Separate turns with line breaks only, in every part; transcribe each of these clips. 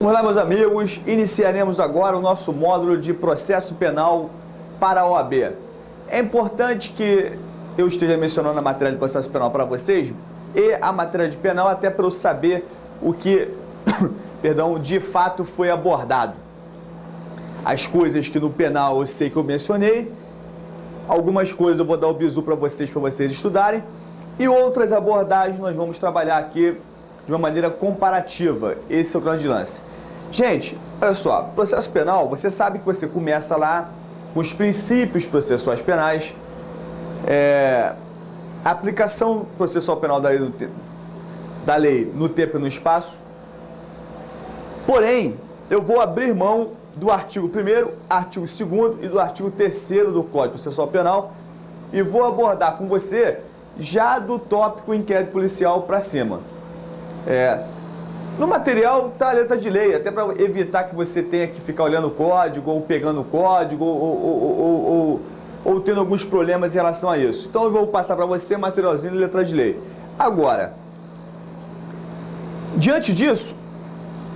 Olá, meus amigos, iniciaremos agora o nosso módulo de processo penal para a OAB. É importante que eu esteja mencionando a matéria de processo penal para vocês e a matéria de penal até para eu saber o que, de fato foi abordado. As coisas que no penal eu sei que eu mencionei, algumas coisas eu vou dar o bizu para vocês estudarem e outras abordagens nós vamos trabalhar aqui de uma maneira comparativa. Esse é o grande lance. Gente, olha só, processo penal, você sabe que você começa lá com os princípios processuais penais, aplicação processual penal da lei no tempo e no espaço. Porém, eu vou abrir mão do artigo 1º, artigo 2º e do artigo 3º do Código Processual Penal e vou abordar com você já do tópico inquérito policial para cima. No material está a letra de lei, até para evitar que você tenha que ficar olhando o código, ou pegando o código, ou tendo alguns problemas em relação a isso. Então eu vou passar para você materialzinho de letra de lei. Agora, diante disso,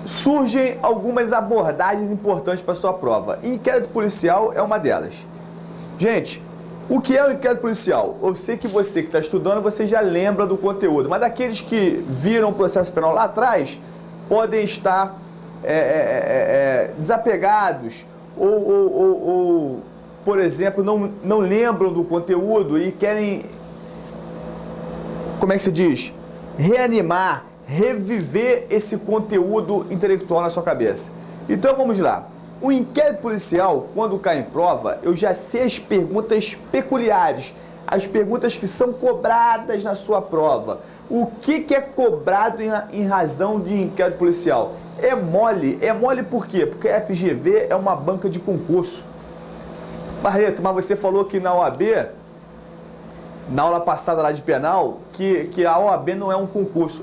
surgem algumas abordagens importantes para a sua prova. Inquérito policial é uma delas. Gente, o que é o inquérito policial? Eu sei que você que está estudando, você já lembra do conteúdo, mas aqueles que viram o processo penal lá atrás podem estar desapegados ou, por exemplo, não lembram do conteúdo e querem, como é que se diz? Reanimar, reviver esse conteúdo intelectual na sua cabeça. Então vamos lá. O inquérito policial, quando cai em prova, eu já sei as perguntas peculiares, as perguntas que são cobradas na sua prova. O que é cobrado em razão de inquérito policial? É mole por quê? Porque a FGV é uma banca de concurso. Barreto, mas você falou que na OAB, na aula passada lá de penal, que a OAB não é um concurso.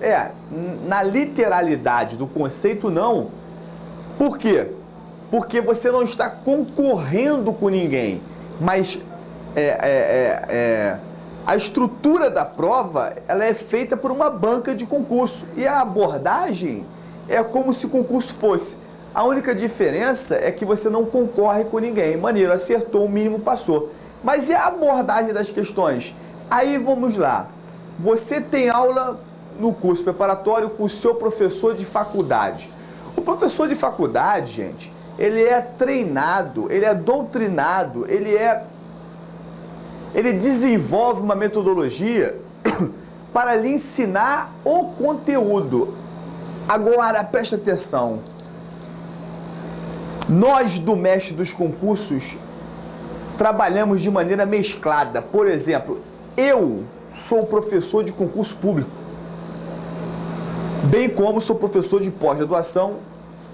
Na literalidade do conceito não. Por quê? Porque você não está concorrendo com ninguém, mas a estrutura da prova ela é feita por uma banca de concurso e a abordagem é como se o concurso fosse. A única diferença é que você não concorre com ninguém. Maneiro, acertou, o mínimo passou. Mas e a abordagem das questões? Aí vamos lá. Você tem aula no curso preparatório com o seu professor de faculdade. O professor de faculdade, gente, ele é treinado, ele é doutrinado, ele desenvolve uma metodologia para lhe ensinar o conteúdo. Agora, preste atenção. Nós, do mestre dos concursos, trabalhamos de maneira mesclada. Por exemplo, eu sou professor de concurso público, bem como sou professor de pós-graduação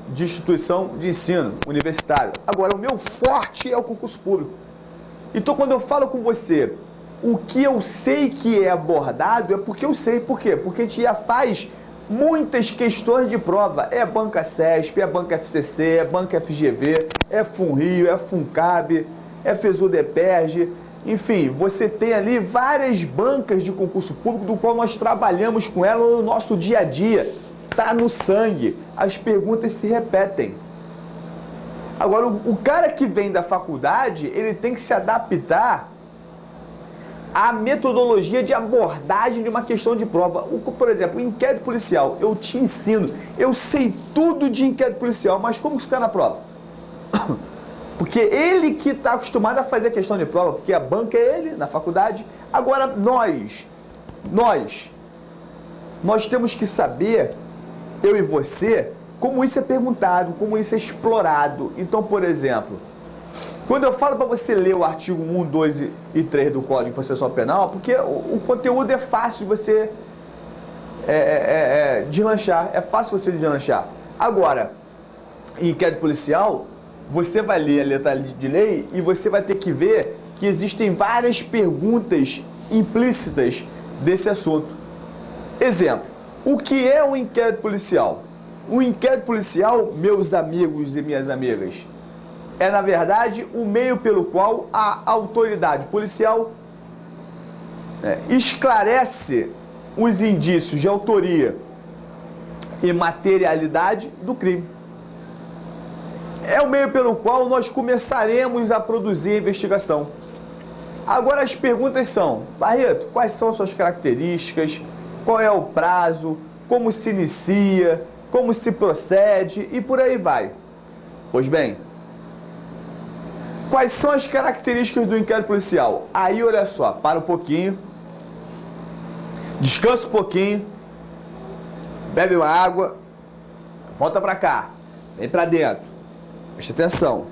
de instituição de ensino universitário. Agora, o meu forte é o concurso público. Então, quando eu falo com você, o que eu sei que é abordado, é porque eu sei. Por quê? Porque a gente já faz muitas questões de prova. É banca CESP, é banca FCC, é banca FGV, é FUNRIO, é FUNCAB, é FESUDEPERJ. Enfim, você tem ali várias bancas de concurso público do qual nós trabalhamos com ela no nosso dia a dia. Está no sangue, as perguntas se repetem. Agora, o cara que vem da faculdade, ele tem que se adaptar à metodologia de abordagem de uma questão de prova. Por exemplo, o inquérito policial, eu te ensino, eu sei tudo de inquérito policial, mas como que isso cai na prova? Porque ele que está acostumado a fazer a questão de prova, porque a banca é ele, na faculdade. Agora, nós temos que saber, eu e você, como isso é perguntado, como isso é explorado. Então, por exemplo, quando eu falo para você ler o artigo 1, 2 e 3 do Código Processual Penal, porque o conteúdo é fácil de você deslanchar, é fácil você deslanchar. Agora, em inquérito policial, você vai ler a letra de lei e você vai ter que ver que existem várias perguntas implícitas desse assunto. Exemplo, o que é um inquérito policial? O inquérito policial, meus amigos e minhas amigas, é, na verdade, o meio pelo qual a autoridade policial esclarece os indícios de autoria e materialidade do crime. é o meio pelo qual nós começaremos a produzir a investigação. Agora as perguntas são: Barreto, quais são as suas características, qual é o prazo, como se inicia, como se procede e por aí vai. Pois bem, quais são as características do inquérito policial? Aí olha só, para um pouquinho, descansa um pouquinho, bebe uma água, volta para cá, vem para dentro, preste atenção.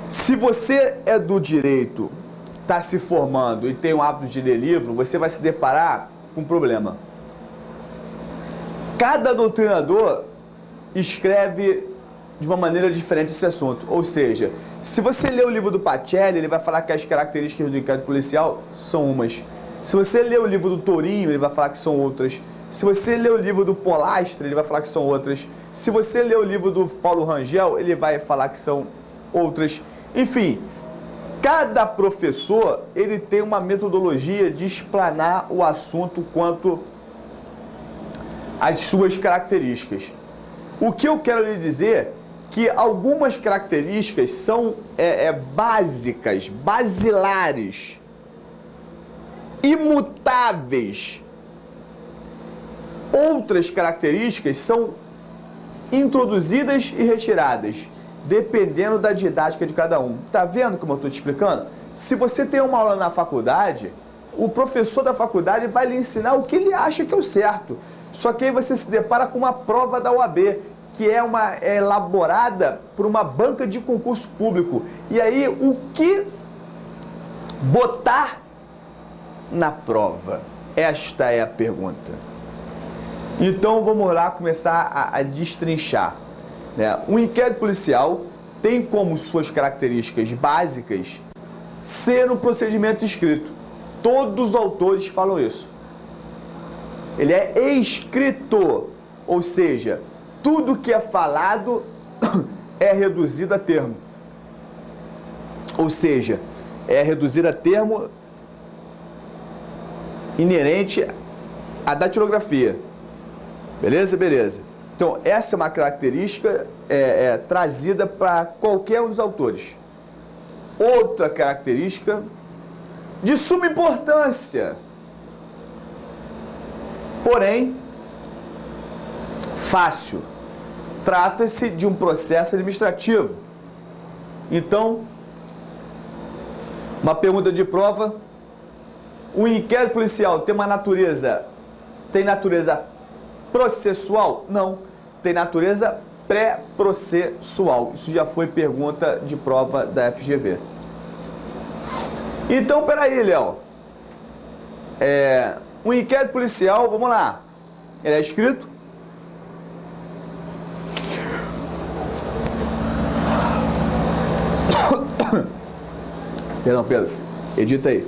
Se você é do direito, está se formando e tem o hábito de ler livro, você vai se deparar com um problema. Cada doutrinador escreve de uma maneira diferente esse assunto. Ou seja, se você ler o livro do Pacelli, ele vai falar que as características do inquérito policial são umas. Se você ler o livro do Torinho, ele vai falar que são outras. Se você ler o livro do Polastre, ele vai falar que são outras. Se você ler o livro do Paulo Rangel, ele vai falar que são outras. Enfim, cada professor, ele tem uma metodologia de explanar o assunto quanto às suas características. O que eu quero lhe dizer que algumas características são básicas, basilares, imutáveis. Outras características são introduzidas e retiradas, dependendo da didática de cada um. Tá vendo como eu estou te explicando? Se você tem uma aula na faculdade, o professor da faculdade vai lhe ensinar o que ele acha que é o certo. Só que aí você se depara com uma prova da OAB, que é elaborada por uma banca de concurso público. E aí, o que botar na prova? Esta é a pergunta. Então, vamos lá começar a destrinchar. O inquérito policial tem como suas características básicas ser um procedimento escrito. Todos os autores falam isso. Ele é escrito, ou seja, tudo que é falado é reduzido a termo. Ou seja, é reduzido a termo inerente à datilografia. Beleza? Beleza. Então, essa é uma característica trazida para qualquer um dos autores. Outra característica de suma importância, porém fácil. Trata-se de um processo administrativo. Então, uma pergunta de prova: o inquérito policial tem natureza processual? Não, tem natureza pré-processual. Isso já foi pergunta de prova da FGV. Então, peraí, Léo. O inquérito policial, vamos lá. Ele é escrito? Perdão, Pedro. Edita aí.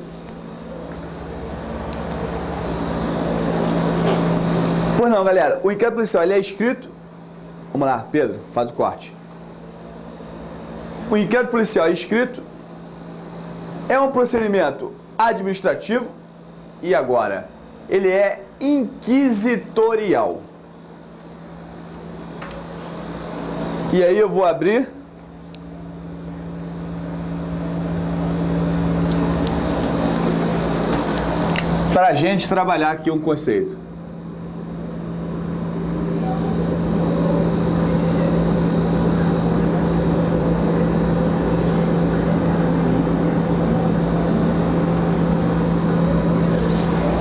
Pois não, galera. O inquérito policial, ele é escrito? Vamos lá, Pedro, faz o corte. O inquérito policial é escrito, é um procedimento administrativo e agora, ele é inquisitorial. E aí eu vou abrir para a gente trabalhar aqui um conceito.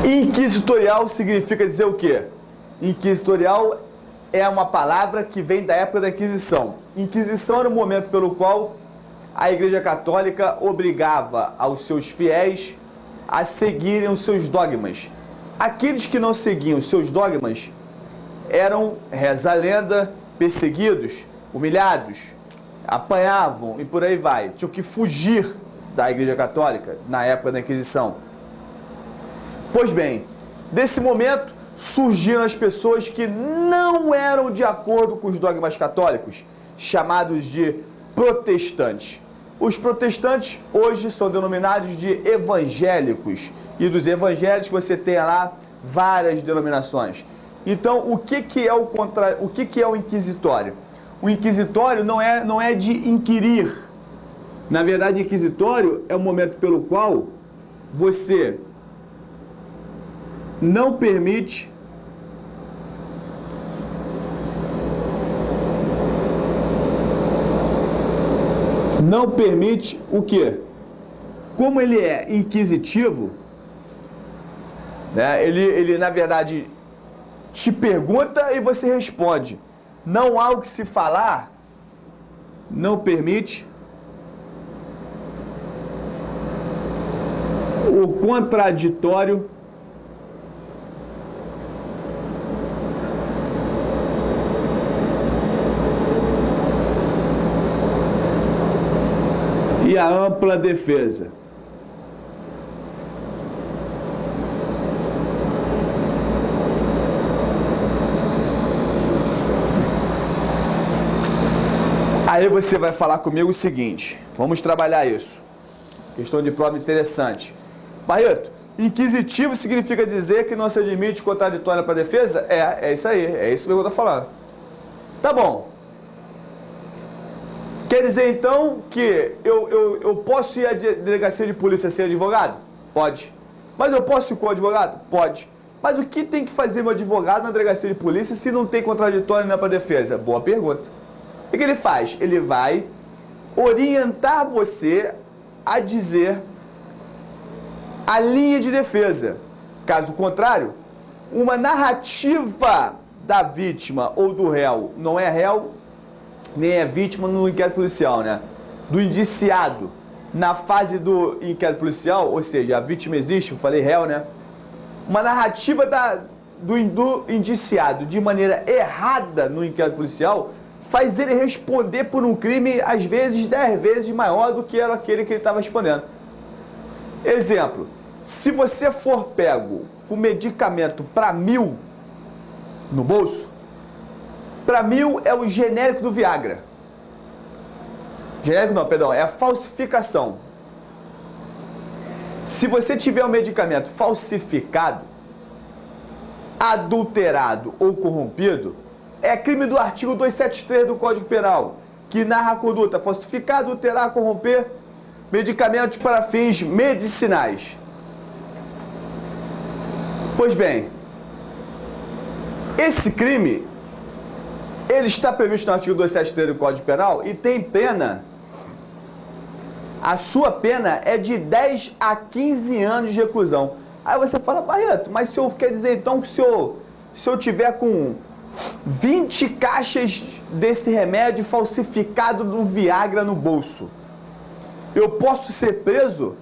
Inquisitorial significa dizer o quê? Inquisitorial é uma palavra que vem da época da Inquisição. Inquisição era o momento pelo qual a Igreja Católica obrigava aos seus fiéis a seguirem os seus dogmas. Aqueles que não seguiam os seus dogmas eram, reza a lenda, perseguidos, humilhados, apanhavam e por aí vai. Tinham que fugir da Igreja Católica na época da Inquisição. Pois bem, desse momento surgiram as pessoas que não eram de acordo com os dogmas católicos, chamados de protestantes. Os protestantes hoje são denominados de evangélicos, e dos evangélicos você tem lá várias denominações. Então, o que é o inquisitório? o inquisitório não é de inquirir. Na verdade, inquisitório é o momento pelo qual você não permite o quê? Como ele é inquisitivo, né, ele na verdade te pergunta e você responde. Não há o que se falar, não permite o contraditório e a ampla defesa. Aí você vai falar comigo o seguinte, vamos trabalhar isso. Questão de prova interessante. Barreto, inquisitivo significa dizer que não se admite contraditório para defesa? É isso aí, é isso que eu estou falando. Tá bom. Quer dizer então que eu posso ir à delegacia de polícia sem advogado? Pode. Mas eu posso ir com o advogado? Pode. Mas o que tem que fazer meu advogado na delegacia de polícia se não tem contraditório nem para defesa? Boa pergunta. O que ele faz? Ele vai orientar você a dizer a linha de defesa. Caso contrário, uma narrativa da vítima ou do réu, não é réu, nem é vítima no inquérito policial, né? Do indiciado na fase do inquérito policial, ou seja, a vítima existe, eu falei réu, né? Uma narrativa do indiciado de maneira errada no inquérito policial faz ele responder por um crime, às vezes, 10 vezes maior do que era aquele que ele estava respondendo. Exemplo, se você for pego com medicamento para 1000 no bolso, para 1000 é o genérico do Viagra. Genérico não, perdão, é a falsificação. Se você tiver um medicamento falsificado, adulterado ou corrompido, é crime do artigo 273 do Código Penal, que narra a conduta falsificar, adulterar, corromper medicamentos para fins medicinais. Pois bem, esse crime, ele está previsto no artigo 273 do Código Penal e tem pena. A sua pena é de 10 a 15 anos de reclusão. Aí você fala, Barreto, mas se eu quer dizer então que se eu tiver com 20 caixas desse remédio falsificado do Viagra no bolso, eu posso ser preso?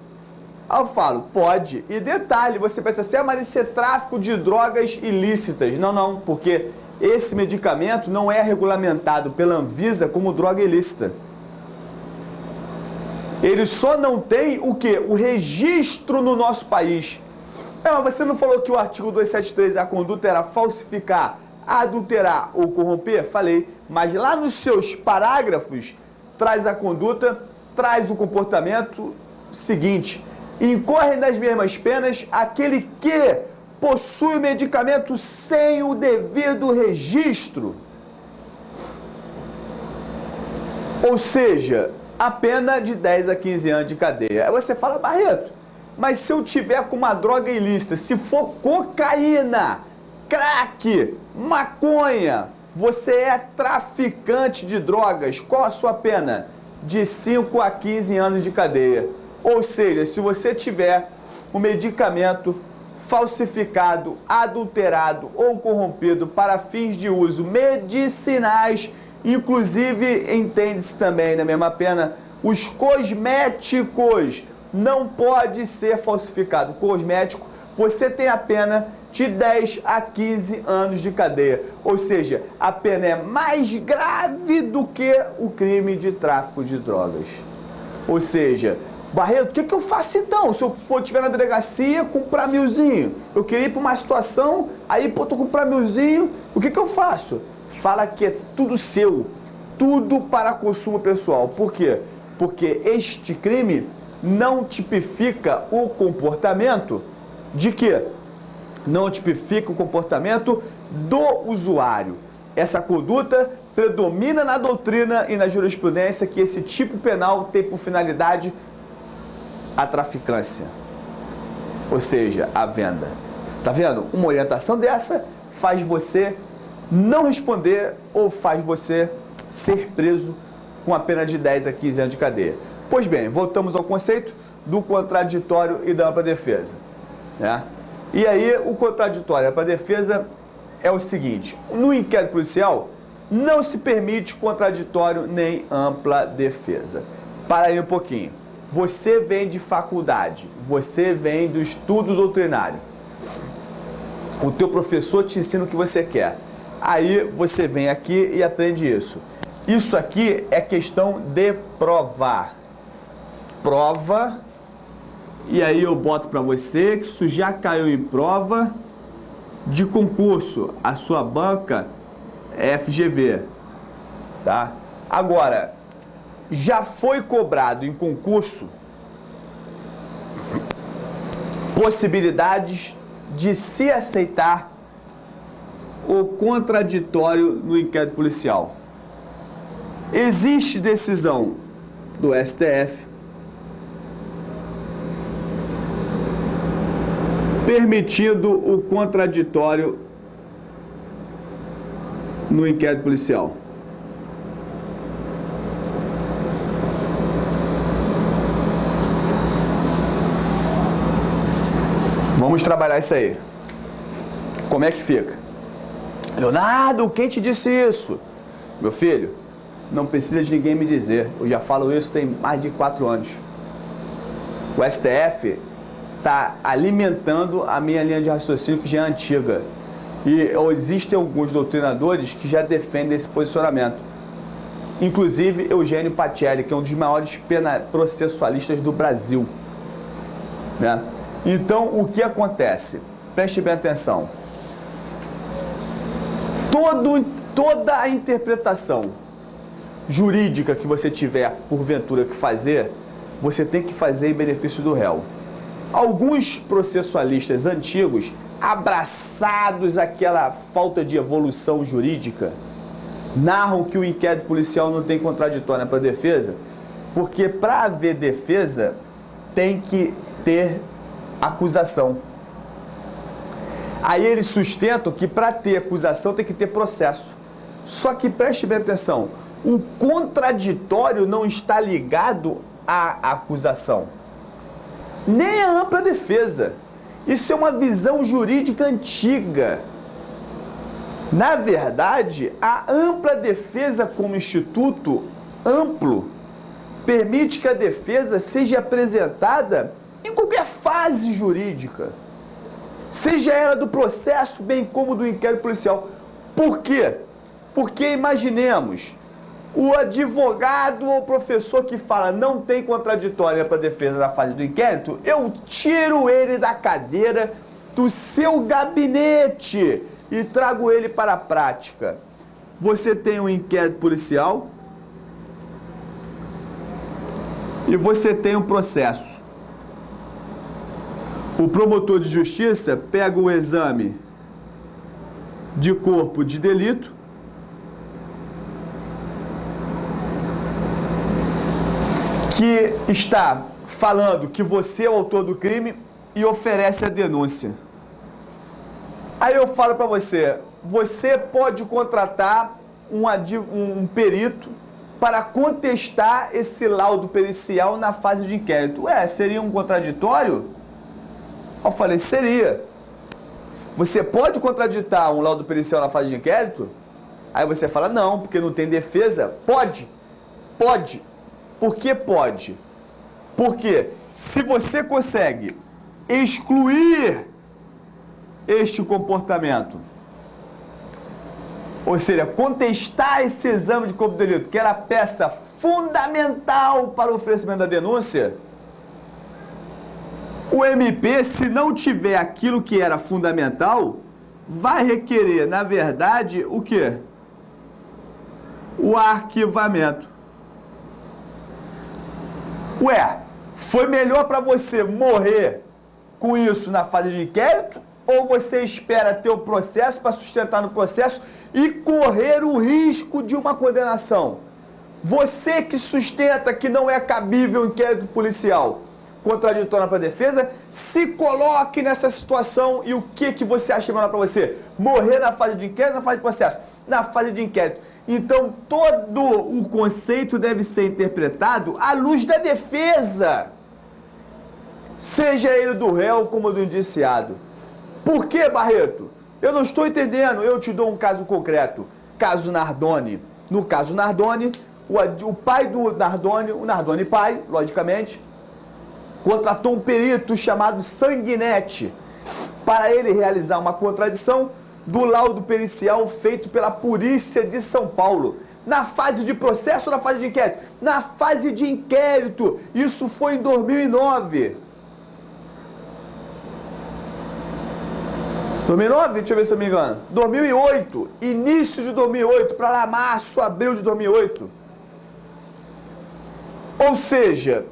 Aí eu falo, pode. E detalhe, você pensa assim, mas isso é tráfico de drogas ilícitas. Não, porque esse medicamento não é regulamentado pela Anvisa como droga ilícita. Ele só não tem o quê? O registro no nosso país. Mas você não falou que o artigo 273, a conduta era falsificar, adulterar ou corromper? Falei, mas lá nos seus parágrafos traz a conduta, traz o comportamento seguinte: incorre nas mesmas penas aquele que possui medicamento sem o devido registro. Ou seja, a pena de 10 a 15 anos de cadeia. Aí você fala, Barreto, mas se eu tiver com uma droga ilícita, se for cocaína, crack, maconha, você é traficante de drogas, qual a sua pena? De 5 a 15 anos de cadeia. Ou seja, se você tiver um medicamento falsificado, adulterado ou corrompido para fins de uso medicinais, inclusive entende-se também na mesma pena, os cosméticos, não pode ser falsificado. Cosmético, você tem a pena de 10 a 15 anos de cadeia. Ou seja, a pena é mais grave do que o crime de tráfico de drogas. Ou seja, Barreto, o que eu faço então? Se eu estiver na delegacia com Pramilzinho, eu queria ir para uma situação, aí tô com Pramilzinho, o que eu faço? Fala que é tudo seu, tudo para consumo pessoal. Por quê? Porque este crime não tipifica o comportamento de quê? Não tipifica o comportamento do usuário. Essa conduta predomina na doutrina e na jurisprudência que esse tipo penal tem por finalidade a traficância, ou seja, a venda. Tá vendo? Uma orientação dessa faz você não responder ou faz você ser preso com a pena de 10 a 15 anos de cadeia. Pois bem, voltamos ao conceito do contraditório e da ampla defesa, né? E aí, o contraditório e a ampla defesa é o seguinte: no inquérito policial, não se permite contraditório nem ampla defesa. Para aí um pouquinho. Você vem de faculdade, você vem do estudo doutrinário. O teu professor te ensina o que você quer. Aí você vem aqui e aprende isso. Isso aqui é questão de provar. Prova. E aí eu boto para você que isso já caiu em prova de concurso. A sua banca é FGV, tá? Agora, já foi cobrado em concurso possibilidades de se aceitar o contraditório no inquérito policial. Existe decisão do STF permitindo o contraditório no inquérito policial. Vamos trabalhar isso aí. Como é que fica? Leonardo, quem te disse isso? Meu filho, não precisa de ninguém me dizer. Eu já falo isso tem mais de 4 anos. O STF está alimentando a minha linha de raciocínio, que já é antiga. E existem alguns doutrinadores que já defendem esse posicionamento. Inclusive Eugênio Pacelli, que é um dos maiores processualistas do Brasil, né? Então, o que acontece? Preste bem atenção. Toda a interpretação jurídica que você tiver, porventura, que fazer, você tem que fazer em benefício do réu. Alguns processualistas antigos, abraçados àquela falta de evolução jurídica, narram que o inquérito policial não tem contraditório para defesa, porque para haver defesa tem que ter acusação. Aí eles sustentam que para ter acusação tem que ter processo. Só que preste bem atenção, o contraditório não está ligado à acusação, nem à ampla defesa. Isso é uma visão jurídica antiga. Na verdade, a ampla defesa como instituto amplo permite que a defesa seja apresentada em qualquer fase jurídica, seja ela do processo bem como do inquérito policial. Por quê? Porque imaginemos o advogado ou professor que fala não tem contraditória para defesa na fase do inquérito, eu tiro ele da cadeira do seu gabinete e trago ele para a prática. Você tem um inquérito policial e você tem um processo. O promotor de justiça pega o exame de corpo de delito que está falando que você é o autor do crime e oferece a denúncia. Aí eu falo para você, você pode contratar um perito para contestar esse laudo pericial na fase de inquérito. Seria um contraditório? Eu falei, seria. Você pode contraditar um laudo pericial na fase de inquérito? Aí você fala, não, porque não tem defesa. Pode. Pode. Por que pode? Porque se você consegue excluir este comportamento, ou seja, contestar esse exame de corpo de delito, que era a peça fundamental para o oferecimento da denúncia, o MP, se não tiver aquilo que era fundamental, vai requerer, na verdade, o quê? O arquivamento. Foi melhor para você morrer com isso na fase de inquérito ou você espera ter o processo para sustentar no processo e correr o risco de uma condenação? Você que sustenta que não é cabível inquérito policial contraditório para a defesa, se coloque nessa situação e o que você acha melhor para você? Morrer na fase de inquérito ou na fase de processo? Na fase de inquérito. Então, todo o conceito deve ser interpretado à luz da defesa, seja ele do réu como do indiciado. Por que, Barreto? Eu não estou entendendo. Eu te dou um caso concreto. Caso Nardoni. No caso Nardoni, o pai do Nardoni, o Nardoni pai, logicamente, contratou um perito chamado Sanguinetti para ele realizar uma contradição do laudo pericial feito pela Polícia de São Paulo. Na fase de processo ou na fase de inquérito? Na fase de inquérito. Isso foi em 2009. 2009? Deixa eu ver se eu me engano. 2008. Início de 2008, para lá março, abril de 2008. Ou seja,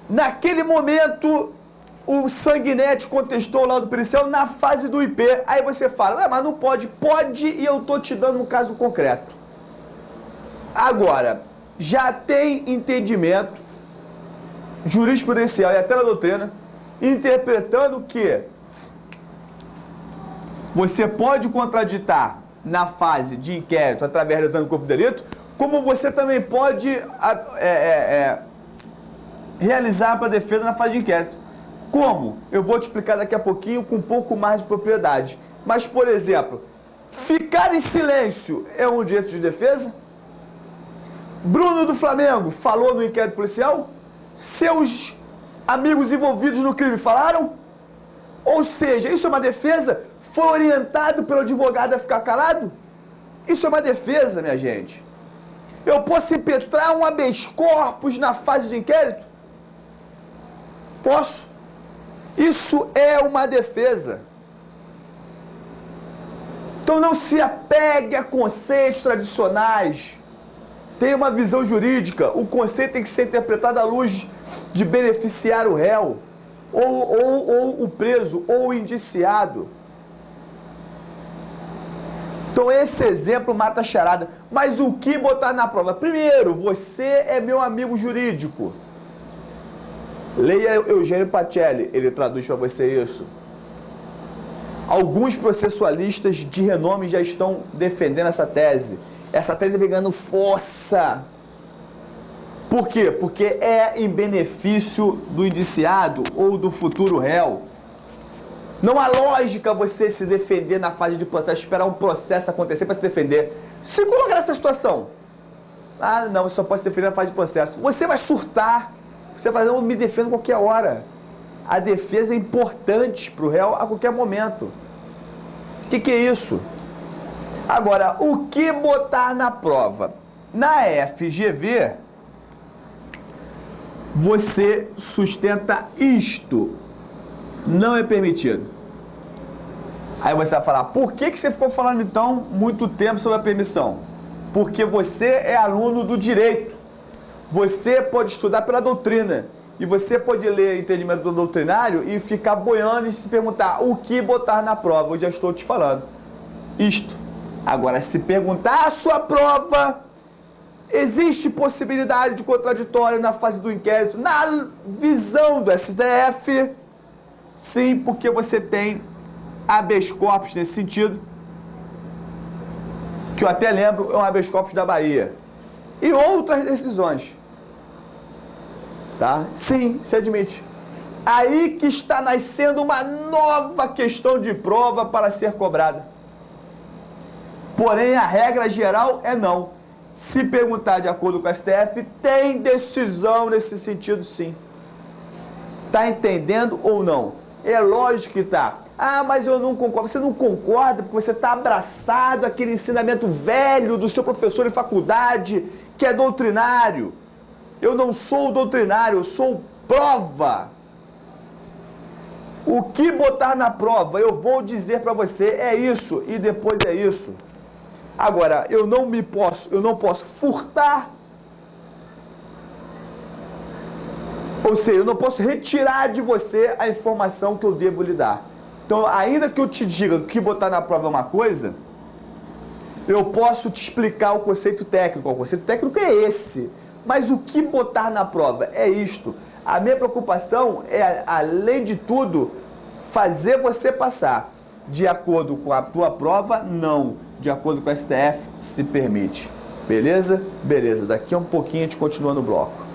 naquele momento, o Sanguinetti contestou o laudo pericial na fase do IP. Aí você fala, mas não pode. Pode, e eu estou te dando um caso concreto. Agora, já tem entendimento jurisprudencial e até na doutrina, interpretando que você pode contraditar na fase de inquérito através do exame do corpo de delito, como você também pode realizar para a defesa na fase de inquérito. Como? Eu vou te explicar daqui a pouquinho com um pouco mais de propriedade. Mas, por exemplo, ficar em silêncio é um direito de defesa? Bruno do Flamengo falou no inquérito policial? Seus amigos envolvidos no crime falaram? Ou seja, isso é uma defesa? Foi orientado pelo advogado a ficar calado? Isso é uma defesa, minha gente. Eu posso impetrar um habeas corpus na fase de inquérito? Posso. Isso é uma defesa. Então não se apegue a conceitos tradicionais. Tenha uma visão jurídica. O conceito tem que ser interpretado à luz de beneficiar o réu, ou o preso, ou o indiciado. Então esse exemplo mata a charada. Mas o que botar na prova? Primeiro, você é meu amigo jurídico. Leia Eugênio Pacelli, ele traduz para você isso. Alguns processualistas de renome já estão defendendo essa tese. Essa tese vem ganhando força. Por quê? Porque é em benefício do indiciado ou do futuro réu. Não há lógica você se defender na fase de processo, esperar um processo acontecer para se defender. Se colocar nessa situação, não, você só pode se defender na fase de processo. Você vai surtar. Você vai fazer, eu me defendo a qualquer hora. A defesa é importante para o réu a qualquer momento. O que é isso? Agora, o que botar na prova? Na FGV, você sustenta isto. Não é permitido. Aí você vai falar, por que você ficou falando então muito tempo sobre a permissão? Porque você é aluno do direito. Você pode estudar pela doutrina. E você pode ler entendimento do doutrinário e ficar boiando e se perguntar o que botar na prova. Eu já estou te falando. Isto. Agora, se perguntar a sua prova, existe possibilidade de contraditório na fase do inquérito, na visão do STF? Sim, porque você tem habeas corpus nesse sentido, que eu até lembro, é um habeas corpus da Bahia. E outras decisões. Tá? Sim, se admite. Aí que está nascendo uma nova questão de prova para ser cobrada. Porém, a regra geral é não. Se perguntar de acordo com a STF, tem decisão nesse sentido, sim. Tá entendendo ou não? É lógico que tá. Mas eu não concordo. Você não concorda porque você está abraçado àquele ensinamento velho do seu professor de faculdade, que é doutrinário. Eu não sou doutrinário, eu sou prova. O que botar na prova, eu vou dizer para você, é isso e depois é isso. Agora, eu não posso furtar. Ou seja, eu não posso retirar de você a informação que eu devo lhe dar. Então, ainda que eu te diga que botar na prova é uma coisa, eu posso te explicar o conceito técnico. O conceito técnico é esse. Mas o que botar na prova é isto. A minha preocupação é, além de tudo, fazer você passar. De acordo com a tua prova, não. De acordo com a STF, se permite. Beleza? Beleza. Daqui a um pouquinho a gente continua no bloco.